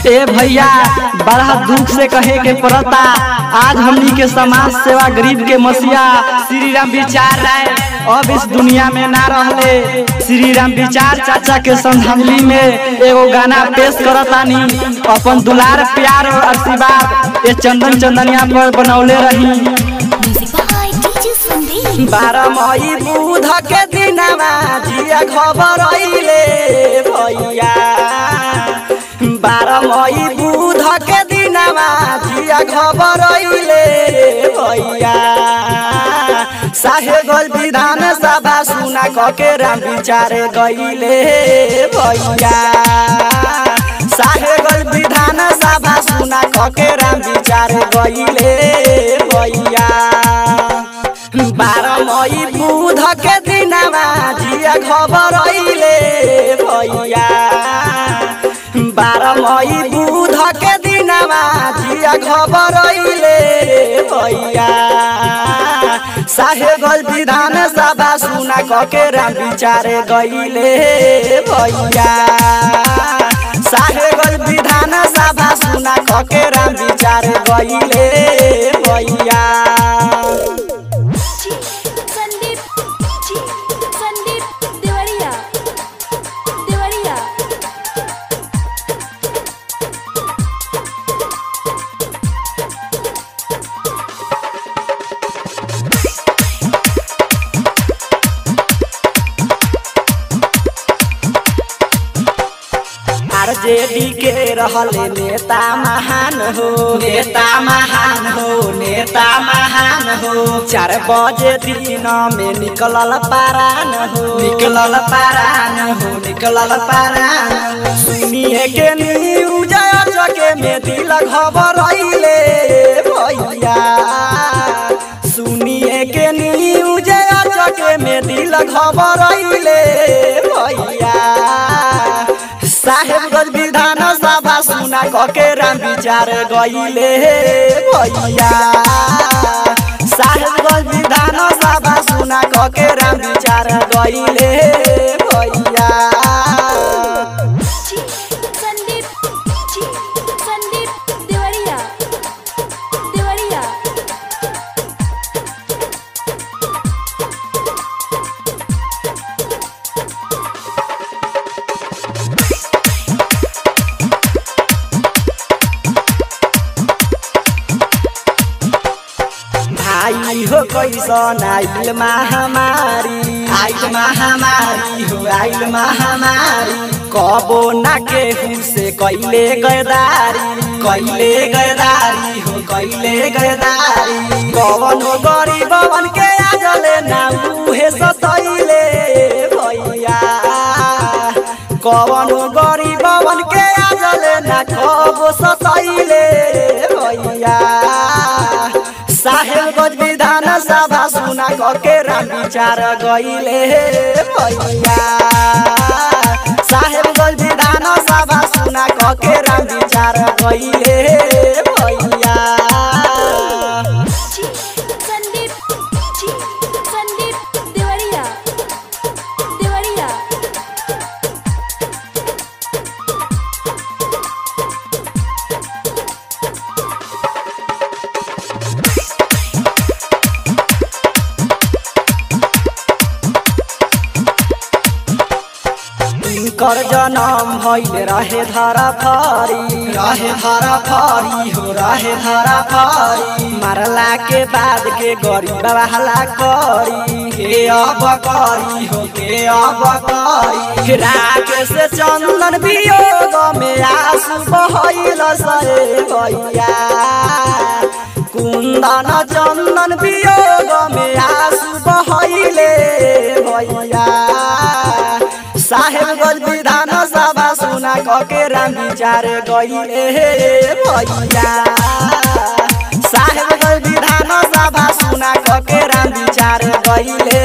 ए भैया बड़ा दुख से कहे के पड़ता, आज हमनी के समाज सेवा गरीब के मसीहा श्री राम विचार राय अब इस दुनिया में ना रहले। श्री राम विचार चाचा के श्रद्धांजलि में एगो गाना पेश करतानी। अपन दुलार प्यार और आशीर्वाद ये चंदन चंदनिया पर बनौले रही। 12 मई बुध के दिनवा जिया खबर आइले भैया। 12 मई बुध के दिनवा जिया खबर आइले भैया। साहेबगंज विधान सभा सुना के राम विचार गइले भैया। साहेबगंज विधान सभा सुना के राम विचार गइले भैया। 12 मई बुध के दिनवा जिया खबर आइले भैया। 12 मई बुध के दिनवा जिया खबर आइले भैया। साहेबगंज विधान सभा सुना के राम विचार गइले भैया। साहेबगंज विधान सभा सुना के राम विचार गइले भैया। आरजेडी के रहले नेता महान हो, नेता महान हो, नेता महान हो। 4 बजे दिन में निकलल पारान हो, निकलल पारान हो, निकलल पारान। सुनिए के न्यूज जगे में दिल खबर आइले भैया। सुनिए के न्यूज जगे में दिल खबर आइले भैया। साहेबगंज विधान सभा सुना के राम विचार गइले भैया। साहेबगंज विधान सभा सुना के राम विचार गइले भैया। आई हो कैसन आइल महामारी, आइल महामारी हो, आइल महामारी। कबो ना केहू से कैले गदारी, कैले गदारी हो, कैले गदारी। कवन गरीबवन के आजले ना उहे सतैले भैया। कवन गरीबवन के आजले ना कबो सतैले भैया। साहेबगंज विधान सभा सुना के राम विचार गइले भैया। साहेबगंज विधान सभा सुना के राम विचार गइले भैया। कर जनम भइल रहे धारा फारी, रहे धारा फारी हो, रहे धारा फारी। मारला के बाद के गरीब हला करी के अब करी हो, के अब करी। राकेश चंदन वियोग में आंसू बहैल से भैया। कुंदन चंदन वियोग में आंसू बहैले भैया। साहेबगंज विधान सभा सुना के राम विचार गइले भैया। साहेबगंज विधान सभा सुना के राम विचार गइले।